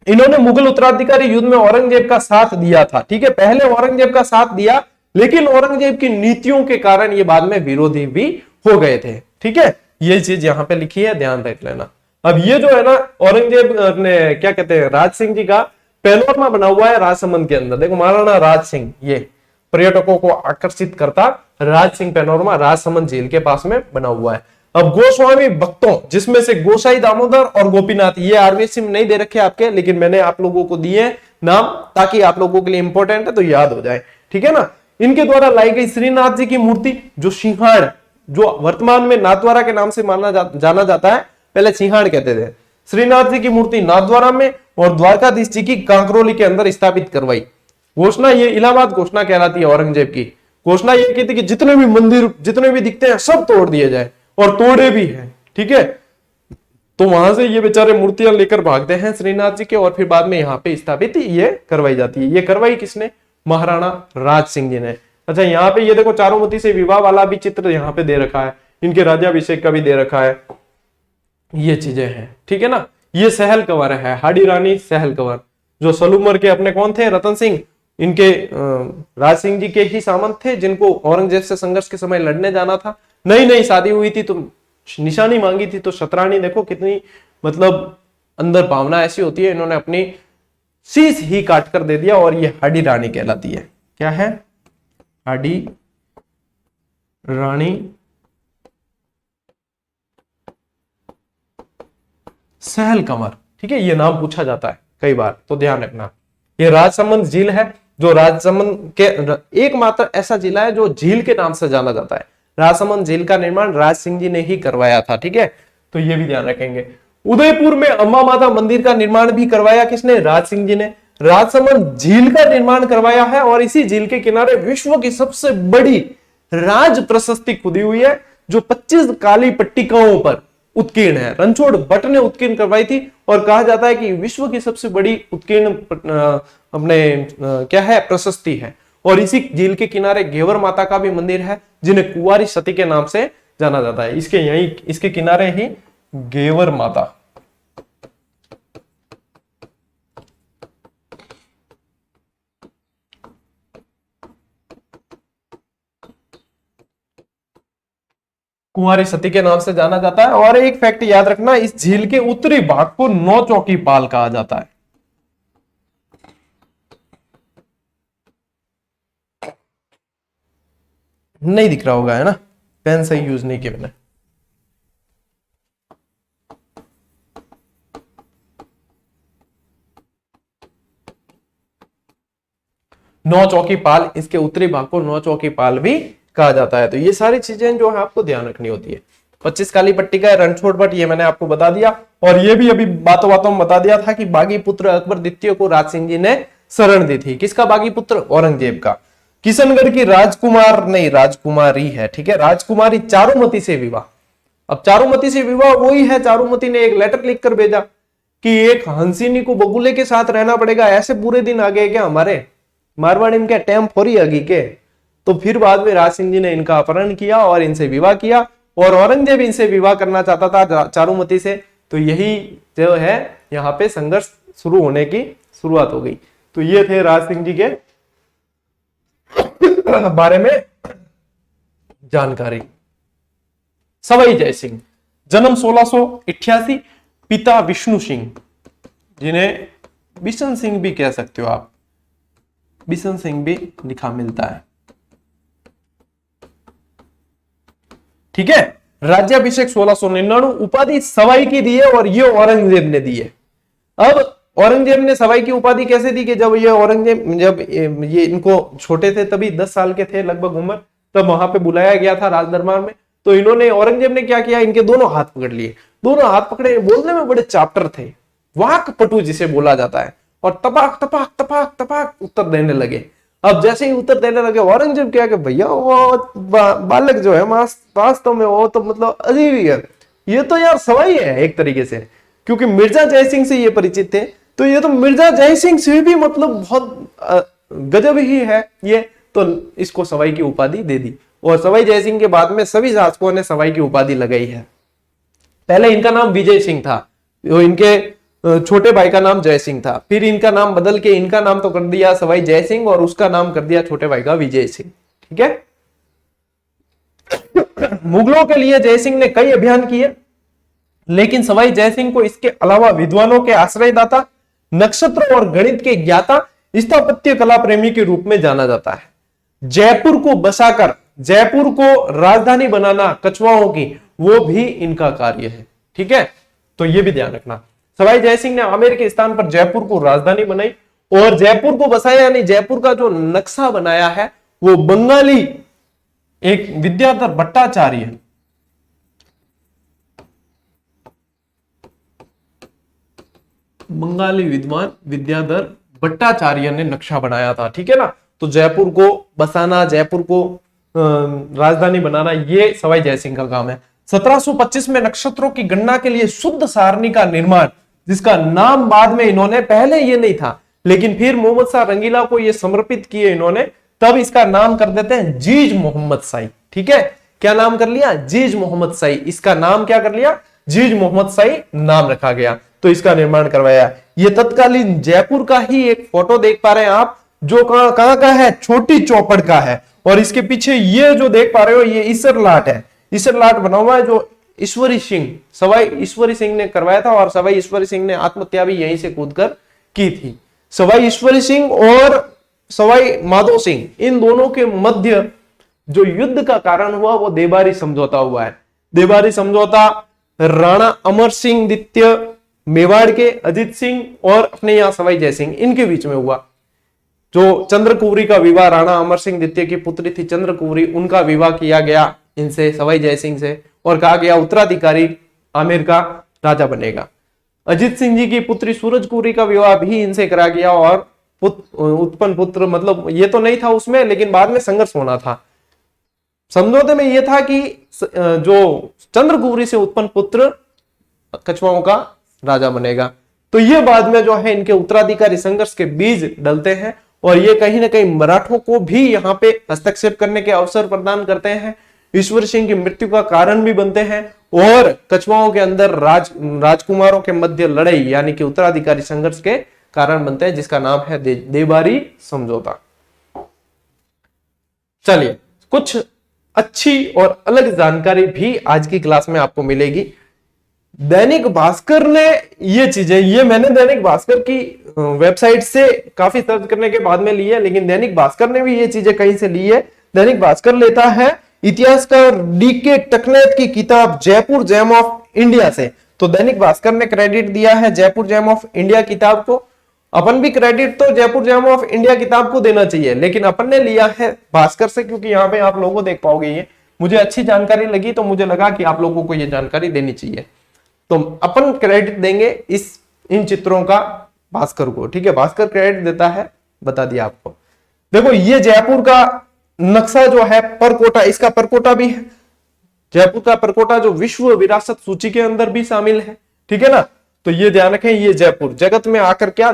इन्होंने मुगल उत्तराधिकारी युद्ध में औरंगजेब का साथ दिया था, ठीक है। पहले औरंगजेब का साथ दिया, लेकिन औरंगजेब की नीतियों के कारण ये बाद में विरोधी भी हो गए थे, ठीक है। ये चीज यहां पे लिखी है, ध्यान रख लेना। अब ये जो है ना, औरंगजेब ने क्या कहते हैं, राज सिंह जी का पैनोरमा बना हुआ है राजसमंद के अंदर। देखो, महाराणा राज सिंह, ये पर्यटकों को आकर्षित करता राज सिंह पैनोरमा राजसमंद झील के पास में बना हुआ है। अब गोस्वामी भक्तों, जिसमें से गोसाई दामोदर और गोपीनाथ, ये आरबीएससी में नहीं दे रखे आपके, लेकिन मैंने आप लोगों को दिए नाम ताकि आप लोगों के लिए इंपॉर्टेंट है तो याद हो जाए, ठीक है ना। इनके द्वारा लाई गई श्रीनाथ जी की मूर्ति, जो सिंहाड़, जो वर्तमान में नाथद्वारा के नाम से जाना जाता है, पहले सिंहाड़ कहते थे। श्रीनाथ जी की मूर्ति नाथद्वारा में और द्वारकाधीश जी की कांकरोली के अंदर स्थापित करवाई। घोषणा ये इलाहाबाद घोषणा कहलाती है औरंगजेब की। घोषणा ये की थी कि जितने भी मंदिर जितने भी दिखते हैं सब तोड़ दिए जाए, और तोड़े भी हैं, ठीक है। तो वहां से ये बेचारे मूर्तियां लेकर भागते हैं श्रीनाथ जी के, और फिर बाद में यहाँ पे स्थापित ये करवाई जाती है। ये करवाई किसने? महाराणा राज सिंह जी ने। अच्छा, यहाँ पे ये देखो चारुमती से विवाह वाला भी चित्र यहाँ पे दे रखा है, इनके राज्याभिषेक का भी दे रखा है, ये चीजें हैं, ठीक है ना। ये सहल कंवर है, हाडी रानी सहल कंवर, जो सलूमर के अपने कौन थे? रतन सिंह, इनके राज सिंह जी के ही सामंत थे, जिनको औरंगजेब से संघर्ष के समय लड़ने जाना था। नई नई शादी हुई थी तो निशानी मांगी थी, तो शतरानी देखो कितनी मतलब अंदर भावना ऐसी होती है, इन्होंने अपनी शीश ही काट कर दे दिया, और ये हाडी रानी कहलाती है। क्या है? हाडी रानी सहल कंवर, ठीक है। ये नाम पूछा जाता है कई बार, तो ध्यान रखना। ये राजसमंद झील है, जो राजसमंद के एकमात्र ऐसा जिला है जो झील के नाम से जाना जाता है। राजसमंद झील का निर्माण राज सिंह जी ने ही करवाया था, ठीक है, तो ये भी ध्यान रखेंगे। उदयपुर में अम्बा माता मंदिर का निर्माण भी करवाया किसने? राज सिंह जी ने। राजसमंद झील का निर्माण करवाया है, और इसी झील के किनारे विश्व की सबसे बड़ी राज प्रशस्ति खुदी हुई है, जो 25 काली पट्टिकाओं पर उत्कीर्ण है। रणछोड़ भट्ट ने उत्कीर्ण करवाई थी, और कहा जाता है कि विश्व की सबसे बड़ी उत्कीर्ण क्या है? प्रशस्ति है। और इसी झील के किनारे घेवर माता का भी मंदिर है, जिन्हें कुंवारी सती के नाम से जाना जाता है। इसके किनारे ही घेवर माता। कुंवारी सती के नाम से जाना जाता है। और एक फैक्ट याद रखना, इस झील के उत्तरी भाग को नौ चौकी पाल कहा जाता है। नहीं दिख रहा होगा, है ना, पेन सही यूज नहीं किया मैंने। नौ चौकी पाल, इसके उत्तरी भाग को नौ चौकी पाल भी कहा जाता है। तो ये सारी चीजें जो है आपको ध्यान रखनी होती है। 25 काली पट्टी का रणछोड़ भट्ट, ये मैंने आपको बता दिया। और ये भी अभी बातों बातों में बता दिया था कि बागी पुत्र अकबर द्वितीय को राज सिंह जी ने शरण दी थी। किसका बागी पुत्र? औरंगजेब का। किशनगढ़ की राजकुमार नहीं राजकुमारी है, ठीक है, राजकुमारी चारुमती से विवाह। अब चारुमती से विवाह वही है, चारुमती ने एक लेटर लिख कर भेजा कि एक हंसिनी को बगुले के साथ रहना पड़ेगा। ऐसे बुरे दिन आ गए क्या हमारे मारवाड़ी में? क्या टाइम फोरी आ गई के? तो फिर बाद में राज सिंह जी ने इनका अपहरण किया और इनसे विवाह किया, और औरंगजेब इनसे विवाह करना चाहता था चारुमती से। तो यही जो है यहाँ पे संघर्ष शुरू होने की शुरुआत हो गई। तो ये थे राज सिंह जी के बारे में जानकारी। सवाई जय सिंह, जन्म 1688, पिता विष्णु सिंह, जिन्हें बिशन सिंह भी कह सकते हो आप, बिशन सिंह भी लिखा मिलता है, ठीक है। राज्याभिषेक 1699, उपाधि सवाई की दी है, और ये औरंगजेब ने दी है। अब औरंगजेब ने सवाई की उपाधि कैसे दी कि जब ये इनको छोटे थे, तभी 10 साल के थे लगभग उम्र, तब वहां पे बुलाया गया था राज दरबार में। तो इन्होंने, औरंगजेब ने क्या किया, इनके दोनों हाथ पकड़ लिए। दोनों हाथ पकड़े, बोलने में बड़े चाप्टर थे, वाक पटु जिसे बोला जाता है, और तपाक तपाक तपाक तपाक उत्तर देने लगे। अब जैसे ही उत्तर देने लगे, औरंगजेब क्या कि भैया वो बालक जो है वास्तव में वो तो मतलब अजीब ही है, ये तो यार सवाई है एक तरीके से, क्योंकि मिर्जा जय सिंह से ये परिचित थे, तो ये तो मिर्जा जय सिंह से भी मतलब बहुत गजब ही है ये, तो इसको सवाई की उपाधि दे दी। और सवाई जय सिंह के बाद में सभी शासकों ने सवाई की उपाधि लगाई है। पहले इनका नाम विजय सिंह था, तो इनके छोटे भाई का नाम जय सिंह था, फिर इनका नाम बदल के इनका नाम तो कर दिया सवाई जय सिंह, और उसका नाम कर दिया छोटे भाई का विजय सिंह, ठीक है। मुगलों के लिए जय सिंह ने कई अभियान किए, लेकिन सवाई जय सिंह को इसके अलावा विद्वानों के आश्रयदाता, नक्षत्र और गणित के ज्ञाता, स्थापत्य कला प्रेमी के रूप में जाना जाता है। जयपुर को बसाकर, जयपुर को राजधानी बनाना कछवाओं की, वो भी इनका कार्य है। ठीक है, तो ये भी ध्यान रखना। सवाई जयसिंह ने आमेर के स्थान पर जयपुर को राजधानी बनाई और जयपुर को बसाया, यानी जयपुर का जो नक्शा बनाया है वो बंगाली एक विद्याधर भट्टाचार्य, बंगाली विद्वान विद्याधर भट्टाचार्य ने नक्शा बनाया था। ठीक है ना, तो जयपुर को बसाना, जयपुर को राजधानी बनाना, ये सवाई जयसिंह का काम है। 1725 में नक्षत्रों की गणना के लिए शुद्ध सारणी का निर्माण, जिसका नाम बाद में इन्होंने, पहले ये नहीं था लेकिन फिर मोहम्मद शाह रंगीला को ये समर्पित किए इन्होंने, तब इसका नाम कर देते हैं जीज मोहम्मद शाही। ठीक है, क्या नाम कर लिया? जीज मोहम्मद शाही। इसका नाम क्या कर लिया? जीज मोहम्मद शाही नाम रखा गया, तो इसका निर्माण करवाया। ये तत्कालीन जयपुर का ही एक फोटो देख पा रहे हैं आप, जो कहां का है? छोटी चौपड़ का है। और इसके पीछे ये जो देख पा रहे हो ये ईसर लाट है, ईसर लाट बना हुआ है जो ईश्वरी सिंह, सवाई ईश्वरी सिंह ने करवाया था। और सवाई ईश्वरी सिंह ने आत्महत्या भी यहीं से कूदकर की थी। सवाई ईश्वरी सिंह और सवाई माधो सिंह, इन दोनों के मध्य जो युद्ध का कारण हुआ वो देबारी समझौता हुआ है। देबारी समझौता राणा अमर सिंह द्वितीय मेवाड़ के, अजीत सिंह और अपने यहां सवाई जयसिंह, इनके बीच में हुआ। जो चंद्रकुवरी का विवाह, राणा अमर सिंह द्वितीय की पुत्री थी चंद्रकुवरी, उनका विवाह किया गया इनसे, सवाई जयसिंह से, और कहा गया उत्तराधिकारी आमेर का राजा बनेगा। अजीत सिंह जी की पुत्री सूरज कुवरी का विवाह भी इनसे करा गया और उत्पन्न पुत्र, मतलब ये तो नहीं था उसमें, लेकिन बाद में संघर्ष होना था। समझौते में यह था कि जो चंद्रकुवरी से उत्पन्न पुत्र कछवाओं का राजा बनेगा। तो ये बाद में जो है इनके उत्तराधिकारी संघर्ष के बीज डलते हैं और ये कहीं ना कहीं मराठों को भी यहाँ पे हस्तक्षेप करने के अवसर प्रदान करते हैं, ईश्वर सिंह की मृत्यु का कारण भी बनते हैं और कछवाओं के अंदर राजकुमारों के मध्य लड़ाई यानी कि उत्तराधिकारी संघर्ष के कारण बनते हैं, जिसका नाम है देबारी समझौता। चलिए, कुछ अच्छी और अलग जानकारी भी आज की क्लास में आपको मिलेगी। दैनिक भास्कर ने ये चीजें, ये मैंने दैनिक भास्कर की वेबसाइट से काफी सर्च करने के बाद में ली है, लेकिन दैनिक भास्कर ने भी ये चीजें कहीं से ली है। दैनिक भास्कर लेता है इतिहासकार डीके टकनैत की किताब जयपुर जैम ऑफ इंडिया से। तो दैनिक भास्कर ने क्रेडिट दिया है जयपुर जैम ऑफ इंडिया किताब को। अपन भी क्रेडिट तो जयपुर जैम ऑफ इंडिया किताब को देना चाहिए, लेकिन अपन ने लिया है भास्कर से, क्योंकि यहाँ पे आप लोगों को देख पाओगे ये मुझे अच्छी जानकारी लगी, तो मुझे लगा कि आप लोगों को ये जानकारी देनी चाहिए, तो अपन क्रेडिट देंगे इन चित्रों का भास्कर को। ठीक है, भास्कर क्रेडिट देता है, बता दिया आपको। देखो ये जयपुर का नक्शा जो है परकोटा, इसका परकोटा भी है। जयपुर का परकोटा जो विश्व विरासत सूची के अंदर भी शामिल है। ठीक है ना, तो ये ध्यान रखें, ये जयपुर जगत में आकर क्या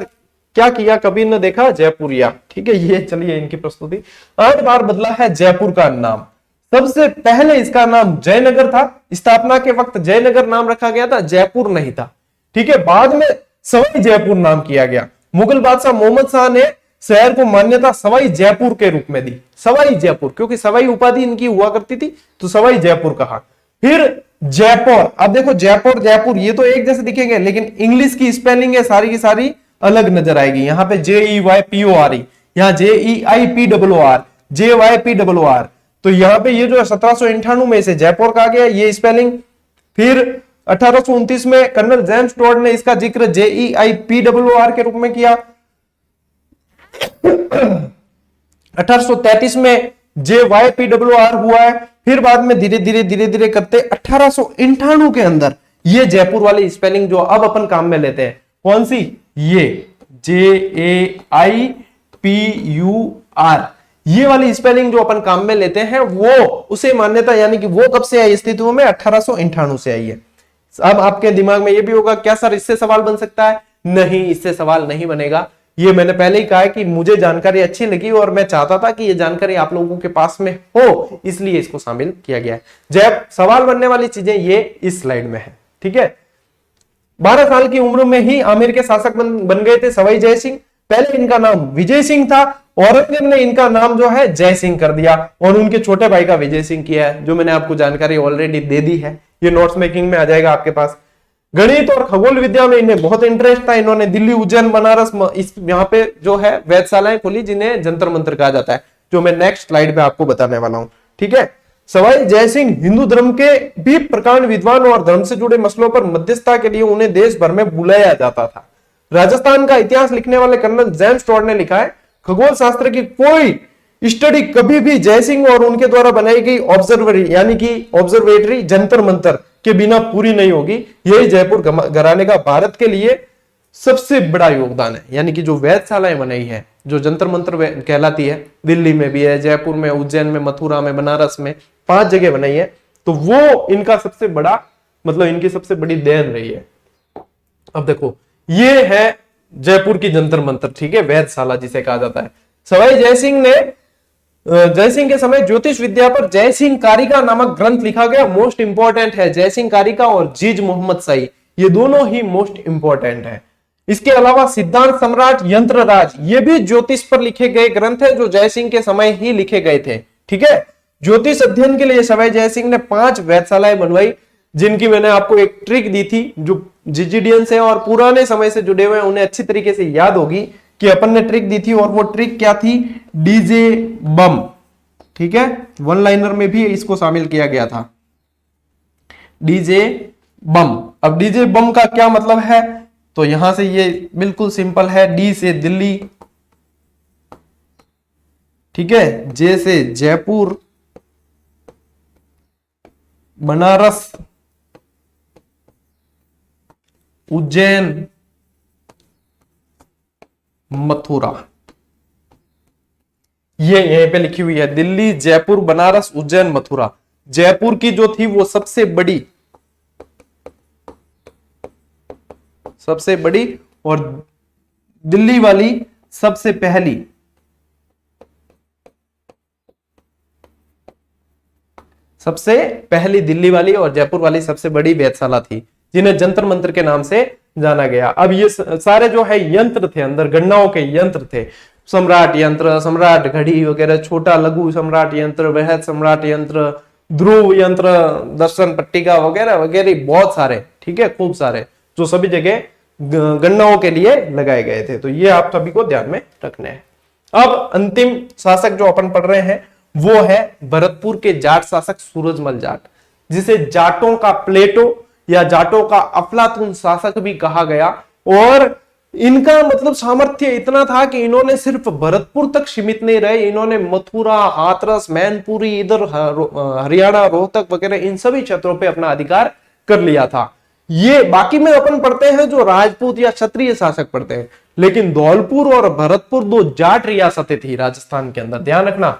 क्या किया कभी न देखा जयपुरिया। ठीक है, ये चलिए इनकी प्रस्तुति। 8 बार बदला है जयपुर का नाम। सबसे पहले इसका नाम जयनगर था, स्थापना के वक्त जयनगर नाम रखा गया था, जयपुर नहीं था। ठीक है, बाद में सवाई जयपुर नाम किया गया। मुगल बादशाह मोहम्मद शाह ने शहर को मान्यता सवाई जयपुर के रूप में दी, सवाई जयपुर, क्योंकि सवाई उपाधि इनकी हुआ करती थी, तो सवाई जयपुर कहा। फिर जयपुर, अब देखो जयपुर जयपुर ये तो एक जैसे दिखेंगे, लेकिन इंग्लिश की स्पेलिंग है सारी की सारी अलग नजर आएगी। यहाँ पे JEYPORE, यहाँ JEIPOOR, JYPOOR, तो यहाँ पे ये जो है 1798 में इसे जयपुर कहा गया, ये स्पेलिंग। फिर 1829 में कर्नल जेम्स टॉड ने इसका जिक्र JEIPOOR के रूप में किया। 1833 में JYPOOR हुआ है। फिर बाद में धीरे धीरे करते 1898 के अंदर ये जयपुर वाली स्पेलिंग जो अब अपन काम में लेते हैं, कौन सी? ये JAIPUR, ये वाली स्पेलिंग जो अपन काम में लेते हैं वो उसे मान्यता, यानी कि वो कब से आई अस्तित्व में? 1898 से आई है। अब आपके दिमाग में ये भी होगा क्या सर इससे सवाल बन सकता है? नहीं, इससे सवाल नहीं बनेगा। ये मैंने पहले ही कहा है कि मुझे जानकारी अच्छी लगी और मैं चाहता था कि ये जानकारी आप लोगों के पास में हो, इसलिए इसको शामिल किया गया है। जब सवाल बनने वाली चीजें ये इस स्लाइड में है। ठीक है, 12 साल की उम्र में ही आमेर के शासक बन गए थे सवाई जय सिंह। पहले इनका नाम विजय सिंह था, औरंगजेब ने इनका नाम जो है जय सिंह कर दिया और उनके छोटे भाई का विजय सिंह किया है, जो मैंने आपको जानकारी ऑलरेडी दे दी है। ये नोट्स मेकिंग में आ जाएगा आपके पास। गणित और खगोल विद्या में इन्हें बहुत इंटरेस्ट था। इन्होंने दिल्ली, उज्जैन, बनारस, इस यहाँ पे जो है वेधशालाएं खोली, जिन्हें जंतर मंत्र कहा जाता है, जो मैं नेक्स्ट स्लाइड पे आपको बताने वाला हूं। ठीक है, सवाई जयसिंह हिंदू धर्म के भी प्रकांड विद्वान और धर्म से जुड़े मसलों पर मध्यस्थता के लिए उन्हें देश भर में बुलाया जाता था। राजस्थान का इतिहास लिखने वाले कर्नल जेम्स टॉड ने लिखा है, खगोल शास्त्र की कोई स्टडी कभी भी जयसिंह और उनके द्वारा बनाई गई ऑब्जर्वरी यानी कि ऑब्जर्वेटरी जंतर मंतर के बिना पूरी नहीं होगी। यही जयपुर घराने का भारत के लिए सबसे बड़ा योगदान है। यानी कि जो वेधशालाएं बनाई है, जो जंतर मंतर कहलाती है, दिल्ली में भी है, जयपुर में, उज्जैन में, मथुरा में, बनारस में, 5 जगह बनाई है, तो वो इनका सबसे बड़ा मतलब इनकी सबसे बड़ी देन रही है। अब देखो, ये है जयपुर की जंतर मंतर, ठीक है, वेधशाला जिसे कहा जाता है। सवाई जयसिंह के समय ज्योतिष विद्या पर जयसिंह कारिका नामक ग्रंथ लिखा गया, मोस्ट इंपॉर्टेंट है। जयसिंह कारिका और जीज मोहम्मद शाही, ये दोनों ही मोस्ट इंपॉर्टेंट है। इसके अलावा सिद्धांत सम्राट, यंत्र राज, ये भी ज्योतिष पर लिखे गए ग्रंथ है जो जयसिंह के समय ही लिखे गए थे, ठीक है। ज्योतिष अध्ययन के लिए सवाई जयसिंह ने 5 वेधशालाएं बनवाई, जिनकी मैंने आपको एक ट्रिक दी थी। जो जिजिडियंस है और पुराने समय से जुड़े हुए हैं उन्हें अच्छी तरीके से याद होगी कि अपन ने ट्रिक दी थी, और वो ट्रिक क्या थी? डीजे बम, ठीक है, वन लाइनर में भी इसको शामिल किया गया था, डीजे बम। अब डीजे बम का क्या मतलब है? तो यहां से ये बिल्कुल सिंपल है, डी से दिल्ली, ठीक है, जे से जयपुर, बनारस, उज्जैन, मथुरा, ये यहीं पे लिखी हुई है, दिल्ली, जयपुर, बनारस, उज्जैन, मथुरा। जयपुर की जो थी वो सबसे बड़ी और दिल्ली वाली सबसे पहली। दिल्ली वाली और जयपुर वाली सबसे बड़ी वेधशाला थी, जिन्हें जंतर मंतर के नाम से जाना गया। अब ये सारे जो है यंत्र थे, अंदर गणनाओं के यंत्र थे, सम्राट यंत्र, सम्राट घड़ी वगैरह, छोटा लघु सम्राट यंत्र, वृहद सम्राट यंत्र, ध्रुव यंत्र, दर्शन पट्टिका वगैरह वगैरह, बहुत सारे, ठीक है, खूब सारे, जो सभी जगह गणनाओं के लिए लगाए गए थे। तो ये आप सभी को ध्यान में रखने हैं। अब अंतिम शासक जो अपन पढ़ रहे हैं वो है भरतपुर के जाट शासक सूरजमल जाट, जिसे जाटों का प्लेटो या जाटों का अफलातून शासक भी कहा गया। और इनका मतलब सामर्थ्य इतना था कि इन्होंने सिर्फ भरतपुर तक सीमित नहीं रहे, इन्होंने मथुरा, हाथरस, मैनपुरी, इधर हरियाणा, रोहतक वगैरह इन सभी क्षेत्रों पे अपना अधिकार कर लिया था। ये बाकी में अपन पढ़ते हैं जो राजपूत या क्षत्रिय शासक पढ़ते हैं, लेकिन धौलपुर और भरतपुर 2 जाट रियासतें थी राजस्थान के अंदर, ध्यान रखना।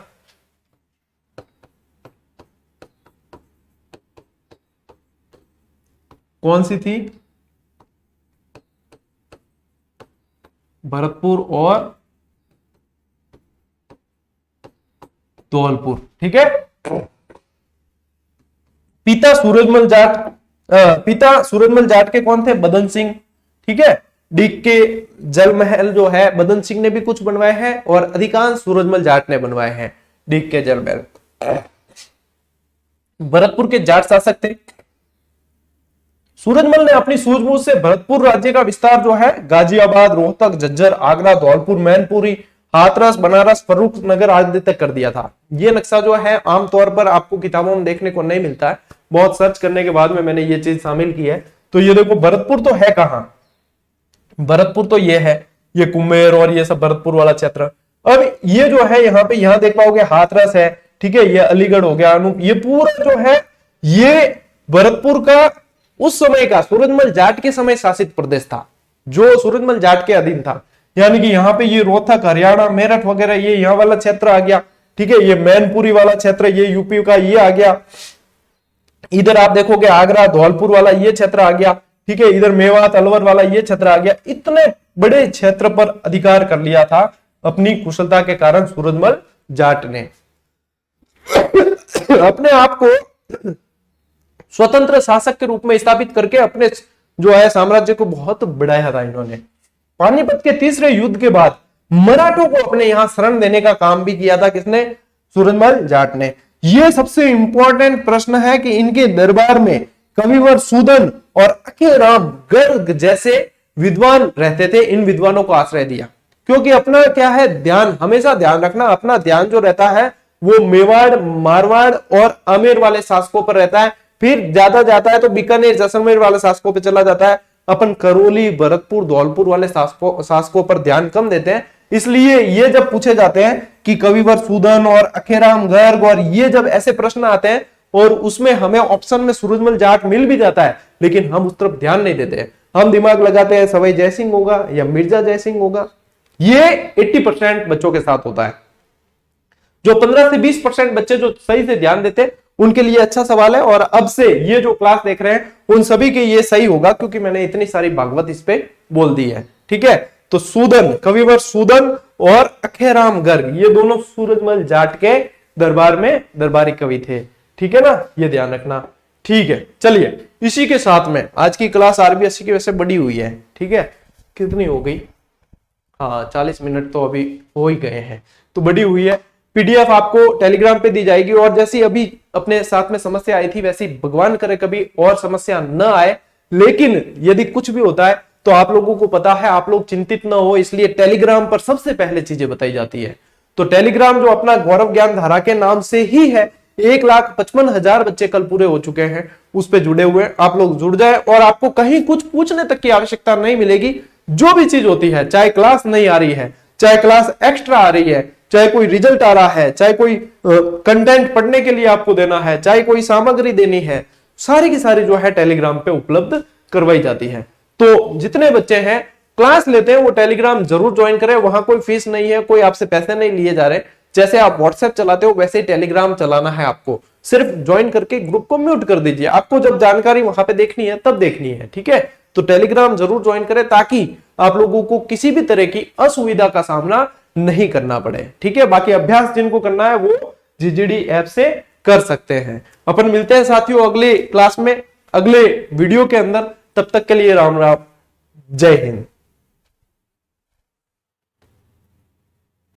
कौन सी थी? भरतपुर और धौलपुर, ठीक है। पिता सूरजमल जाट के कौन थे? बदन सिंह, ठीक है। डीग के जल महल जो है बदन सिंह ने भी कुछ बनवाए हैं और अधिकांश सूरजमल जाट ने बनवाए हैं डीग के जल महल। भरतपुर के जाट शासक थे। सूरजमल ने अपनी सूझबूझ से भरतपुर राज्य का विस्तार जो है गाजियाबाद, रोहतक, झज्जर, आगरा, धौलपुर, मैनपुरी, हाथरस, बनारस, फर्रुखनगर आदि तक कर दिया था। ये नक्शा जो है आमतौर पर आपको किताबों में देखने को नहीं मिलता है, बहुत सर्च करने के बाद में मैंने ये चीज शामिल की है। तो ये देखो भरतपुर तो है कहां? भरतपुर तो ये है, ये कुम्हेर और ये सब भरतपुर वाला क्षेत्र। अब ये जो है यहाँ पे, यहाँ देख पाओगे हाथरस है, ठीक है, ये अलीगढ़ हो गया, ये पूरा जो है ये भरतपुर का उस समय का सूरजमल जाट के समय शासित प्रदेश था, जो सूरजमल जाट के अधीन था। यानी कि यहाँ पे ये रोहतक, हरियाणा, मेरठ वगैरह ये यहाँ वाला क्षेत्र आ गया, ठीक है, ये मैनपुरी वाला क्षेत्र ये यूपी का ये आ गया। इधर आप देखोगे आगरा, धौलपुर वाला ये क्षेत्र आ गया, ठीक है, इधर मेवात, अलवर वाला ये क्षेत्र आ गया। इतने बड़े क्षेत्र पर अधिकार कर लिया था अपनी कुशलता के कारण सूरजमल जाट ने। अपने आप को स्वतंत्र शासक के रूप में स्थापित करके अपने जो है साम्राज्य को बहुत बढ़ाया था इन्होंने। पानीपत के तीसरे युद्ध के बाद मराठों को अपने यहां शरण देने का काम भी किया था किसने? सूरजमल जाट ने। यह सबसे इंपॉर्टेंट प्रश्न है कि इनके दरबार में कविवर सूदन और अखेराम गर्ग जैसे विद्वान रहते थे। इन विद्वानों को आश्रय दिया क्योंकि अपना क्या है ध्यान, हमेशा ध्यान रखना, अपना ध्यान जो रहता है वो मेवाड़, मारवाड़ और आमेर वाले शासकों पर रहता है। फिर ज्यादा जाता है तो बीकानेर, जैसलमेर वाले शासकों पर चला जाता है। अपन करौली, भरतपुर, धौलपुर वाले शासकों पर ध्यान कम देते हैं। इसलिए ये जब पूछे जाते हैं कि कविवर सूदन और अखेराम गर्ग, और ये जब ऐसे प्रश्न आते हैं और उसमें हमें ऑप्शन में सूरजमल जाट मिल भी जाता है, लेकिन हम उस तरफ ध्यान नहीं देते हैं। हम दिमाग लगाते हैं सवाई जयसिंह होगा या मिर्जा जयसिंह होगा। ये 80% बच्चों के साथ होता है। जो 15 से 20% बच्चे जो सही से ध्यान देते हैं उनके लिए अच्छा सवाल है। और अब से ये जो क्लास देख रहे हैं उन सभी के ये सही होगा, क्योंकि मैंने इतनी सारी भागवत इस पे बोल दी है। ठीक है, तो सूदन, कविवर सूदन और अखेराम गर्ग, ये दोनों सूरजमल जाट के दरबार में दरबारी कवि थे। ठीक है ना, ये ध्यान रखना। ठीक है, चलिए इसी के साथ में आज की क्लास आरबीएससी की वैसे बड़ी हुई है। ठीक है, कितनी हो गई? हाँ, 40 मिनट तो अभी हो ही गए हैं, तो बड़ी हुई है। पीडीएफ आपको टेलीग्राम पे दी जाएगी, और जैसी अभी अपने साथ में समस्या आई थी वैसी भगवान करे कभी और समस्या न आए। लेकिन यदि कुछ भी होता है तो आप लोगों को पता है, आप लोग चिंतित ना हो, इसलिए टेलीग्राम पर सबसे पहले चीजें बताई जाती है। तो टेलीग्राम जो अपना गौरव ज्ञान धारा के नाम से ही है, 1,55,000 बच्चे कल पूरे हो चुके हैं उस पे जुड़े हुए। आप लोग जुड़ जाए और आपको कहीं कुछ पूछने तक की आवश्यकता नहीं मिलेगी। जो भी चीज होती है, चाहे क्लास नहीं आ रही है, चाहे क्लास एक्स्ट्रा आ रही है, चाहे कोई रिजल्ट आ रहा है, चाहे कोई कंटेंट पढ़ने के लिए आपको देना है, चाहे कोई सामग्री देनी है, सारी की सारी जो है टेलीग्राम पे उपलब्ध करवाई जाती है। तो जितने बच्चे हैं क्लास लेते हैं वो टेलीग्राम जरूर ज्वाइन करें। वहां कोई फीस नहीं है, कोई आपसे पैसे नहीं लिए जा रहे। जैसे आप व्हाट्सएप चलाते हो वैसे ही टेलीग्राम चलाना है आपको। सिर्फ ज्वाइन करके ग्रुप को म्यूट कर दीजिए। आपको जब जानकारी वहां पे देखनी है तब देखनी है। ठीक है, तो टेलीग्राम जरूर ज्वाइन करें ताकि आप लोगों को किसी भी तरह की असुविधा का सामना नहीं करना पड़े। ठीक है, बाकी अभ्यास जिनको करना है वो जीजीडी ऐप से कर सकते हैं। अपन मिलते हैं साथियों अगले क्लास में, अगले वीडियो के अंदर। तब तक के लिए राम राम, जय हिंद।